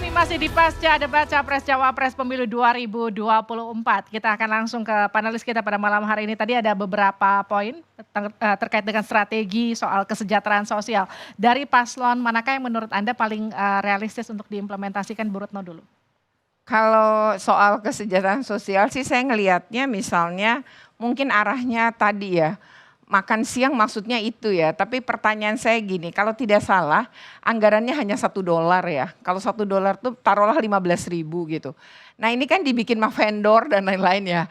Kami masih di pasca debat Capres Cawapres Pemilu 2024. Kita akan langsung ke panelis kita pada malam hari ini. Tadi ada beberapa poin terkait dengan strategi soal kesejahteraan sosial. Dari paslon manakah yang menurut Anda paling realistis untuk diimplementasikan, Bu Retno dulu? Kalau soal kesejahteraan sosial sih saya ngelihatnya misalnya mungkin arahnya tadi ya. Makan siang maksudnya itu ya, tapi pertanyaan saya gini, kalau tidak salah anggarannya hanya $1 ya. Kalau $1 tuh taruhlah 15.000 gitu. Nah ini kan dibikin sama vendor dan lain-lain ya.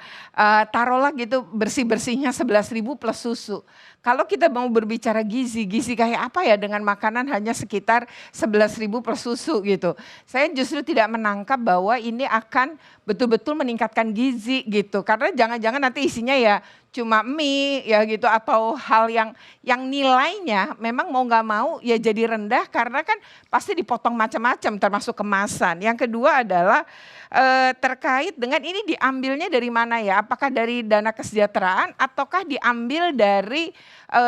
Taruhlah gitu bersih-bersihnya 11.000 plus susu. Kalau kita mau berbicara gizi kayak apa ya dengan makanan hanya sekitar 11.000 plus susu gitu. Saya justru tidak menangkap bahwa ini akan betul-betul meningkatkan gizi gitu. Karena jangan-jangan nanti isinya ya cuma mie ya gitu atau hal yang nilainya memang mau nggak mau ya jadi rendah karena kan pasti dipotong macam-macam termasuk kemasan. Yang kedua adalah terkait dengan ini diambilnya dari mana ya? Apakah dari dana kesejahteraan ataukah diambil dari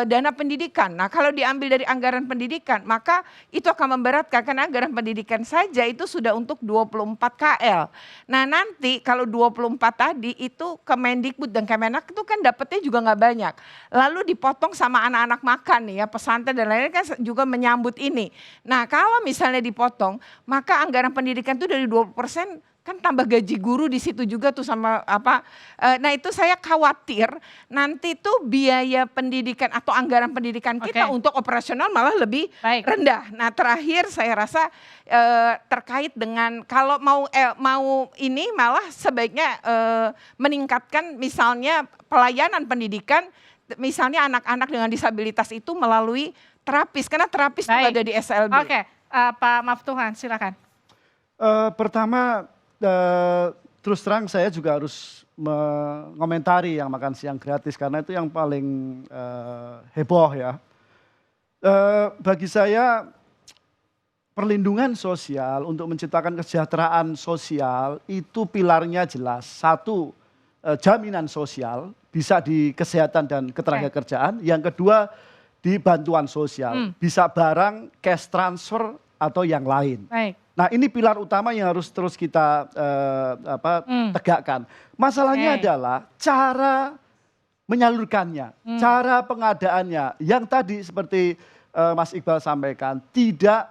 dana pendidikan? Nah kalau diambil dari anggaran pendidikan maka itu akan memberatkan karena anggaran pendidikan saja itu sudah untuk 24 KL. Nah nanti kalau 24 tadi itu Kemendikbud dan Kemenak itu kan dapetnya juga nggak banyak. Lalu dipotong sama anak-anak makan nih ya pesantren dan lain-lain kan juga menyambut ini. Nah kalau misalnya dipotong maka anggaran pendidikan itu dari 20% kan tambah gaji guru di situ juga tuh sama apa. Nah itu saya khawatir nanti tuh biaya pendidikan atau anggaran pendidikan kita untuk operasional malah lebih rendah. Nah terakhir saya rasa terkait dengan kalau mau ini malah sebaiknya meningkatkan misalnya pelayanan pendidikan. Misalnya anak-anak dengan disabilitas itu melalui terapis karena terapis juga ada di SLB. Pak Maftuhan silakan. Pertama terus terang saya juga harus mengomentari yang makan siang gratis karena itu yang paling heboh ya. Bagi saya perlindungan sosial untuk menciptakan kesejahteraan sosial itu pilarnya jelas. Satu, jaminan sosial bisa di kesehatan dan ketenagakerjaan. Yang kedua di bantuan sosial, bisa barang, cash transfer atau yang lain. Nah ini pilar utama yang harus terus kita tegakkan. Masalahnya adalah cara menyalurkannya, cara pengadaannya. Yang tadi seperti Mas Iqbal sampaikan, tidak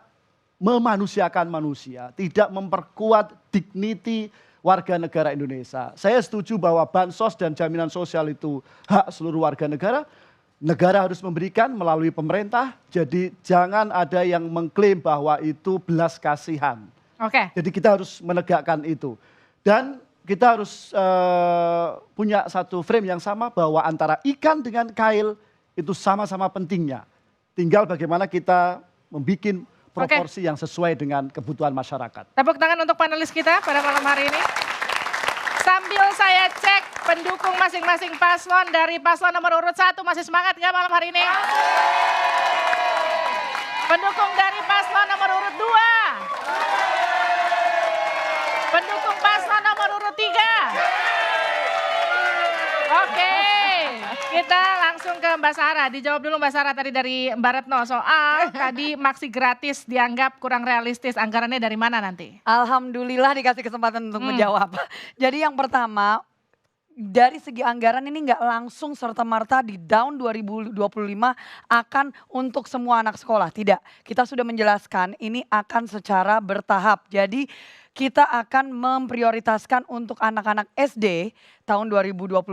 memanusiakan manusia, tidak memperkuat dignity warga negara Indonesia. Saya setuju bahwa bansos dan jaminan sosial itu hak seluruh warga negara. Negara harus memberikan melalui pemerintah, jadi jangan ada yang mengklaim bahwa itu belas kasihan. Jadi kita harus menegakkan itu. Dan kita harus punya satu frame yang sama bahwa antara ikan dengan kail itu sama-sama pentingnya. Tinggal bagaimana kita membuat proporsi yang sesuai dengan kebutuhan masyarakat. Tepuk tangan untuk panelis kita pada malam hari ini. Sambil saya cek pendukung masing-masing paslon, dari paslon nomor urut 1 masih semangat nggak malam hari ini? Pendukung dari paslon nomor urut 2? Pendukung paslon nomor urut 3? Kita langsung ke Mbak Sarah. Dijawab dulu Mbak Sarah tadi dari Mbak Retno soal tadi maksi gratis dianggap kurang realistis. Anggarannya dari mana nanti? Alhamdulillah dikasih kesempatan untuk menjawab. Jadi yang pertama, dari segi anggaran ini nggak langsung serta-merta di tahun 2025 akan untuk semua anak sekolah. Tidak, kita sudah menjelaskan ini akan secara bertahap. Jadi kita akan memprioritaskan untuk anak-anak SD tahun 2025.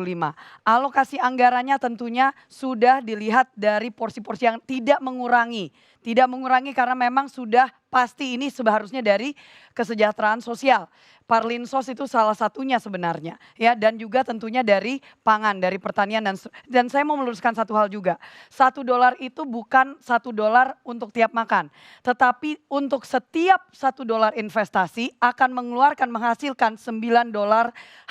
Alokasi anggarannya tentunya sudah dilihat dari porsi-porsi yang tidak mengurangi. Tidak mengurangi karena memang sudah pasti ini seharusnya dari kesejahteraan sosial. Parlinsos itu salah satunya sebenarnya ya, dan juga tentunya dari pangan, dari pertanian, dan saya mau meluruskan satu hal juga. $1 itu bukan $1 untuk tiap makan, tetapi untuk setiap $1 investasi akan menghasilkan $9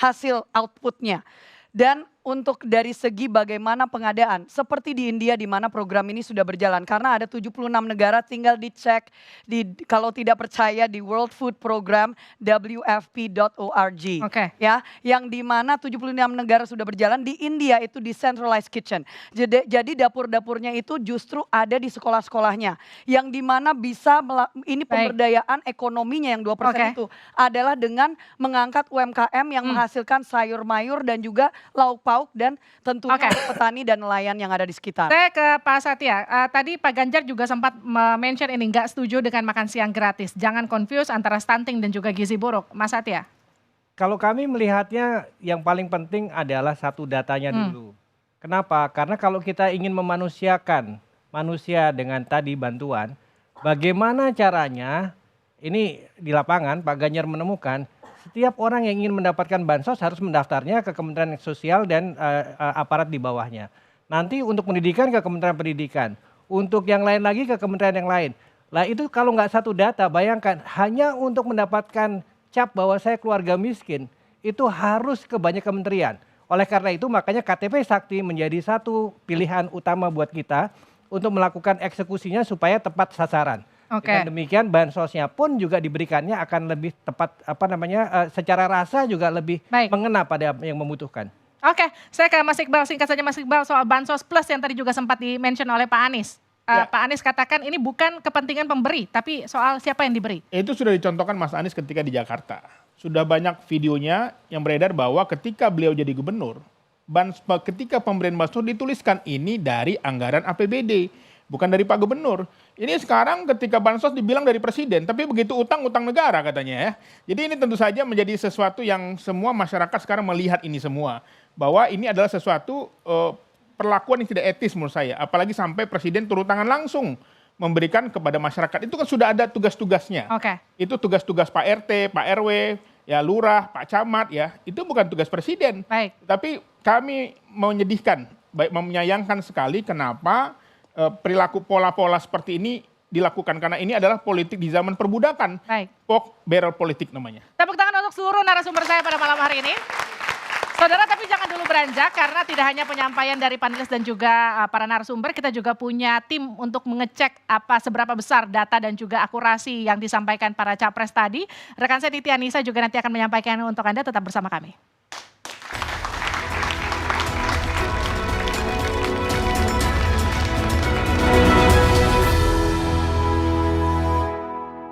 hasil outputnya. Dan untuk dari segi bagaimana pengadaan. Seperti di India di mana program ini sudah berjalan. Karena ada 76 negara, tinggal dicek kalau tidak percaya di World Food Program WFP.org. Oke. Ya, yang di mana 76 negara sudah berjalan. Di India itu decentralized kitchen. Jadi dapur-dapurnya itu justru ada di sekolah-sekolahnya. Yang di mana bisa ini pemberdayaan ekonominya yang 2% Oke. itu adalah dengan mengangkat UMKM yang menghasilkan sayur mayur dan juga lauk pauk dan tentunya Oke. untuk petani dan nelayan yang ada di sekitar. Saya ke Pak Satya, tadi Pak Ganjar juga sempat mention ini nggak setuju dengan makan siang gratis. Jangan confuse antara stunting dan juga gizi buruk. Mas Satya? Kalau kami melihatnya yang paling penting adalah satu datanya dulu. Kenapa? Karena kalau kita ingin memanusiakan manusia dengan tadi bantuan, bagaimana caranya ini di lapangan Pak Ganjar menemukan setiap orang yang ingin mendapatkan bansos harus mendaftarnya ke Kementerian Sosial dan aparat di bawahnya. Nanti untuk pendidikan ke Kementerian Pendidikan, untuk yang lain lagi ke kementerian yang lain. Lah itu kalau nggak satu data, bayangkan hanya untuk mendapatkan cap bahwa saya keluarga miskin, itu harus ke banyak kementerian. Oleh karena itu makanya KTP Sakti menjadi satu pilihan utama buat kita untuk melakukan eksekusinya supaya tepat sasaran. Oke. Dengan demikian bansosnya pun juga diberikannya akan lebih tepat secara rasa juga lebih Baik. mengena pada yang membutuhkan. Oke, saya ke Mas Iqbal, singkat saja Mas Iqbal soal Bansos Plus yang tadi juga sempat di-mention oleh Pak Anies. Pak Anies katakan ini bukan kepentingan pemberi, tapi soal siapa yang diberi. Itu sudah dicontohkan Mas Anies ketika di Jakarta. Sudah banyak videonya yang beredar bahwa ketika beliau jadi gubernur, ketika pemberian bansos dituliskan ini dari anggaran APBD, bukan dari Pak Gubernur. Ini sekarang ketika bansos dibilang dari presiden, tapi begitu utang negara katanya ya. Jadi ini tentu saja menjadi sesuatu yang semua masyarakat sekarang melihat ini semua. Bahwa ini adalah sesuatu perlakuan yang tidak etis menurut saya. Apalagi sampai presiden turun tangan langsung memberikan kepada masyarakat. Itu kan sudah ada tugas-tugasnya. Oke. Itu tugas-tugas Pak RT, Pak RW, ya lurah, Pak camat ya. Itu bukan tugas presiden. Baik. Tapi kami menyedihkan, menyayangkan sekali kenapa perilaku pola-pola seperti ini dilakukan. Karena ini adalah politik di zaman perbudakan. Baik. Pork barrel politik namanya. Tepuk tangan untuk seluruh narasumber saya pada malam hari ini. Saudara, tapi jangan dulu beranjak karena tidak hanya penyampaian dari panelis dan juga para narasumber, kita juga punya tim untuk mengecek seberapa besar data dan juga akurasi yang disampaikan para capres tadi. Rekan saya Titi Anissa juga nanti akan menyampaikan untuk Anda, tetap bersama kami.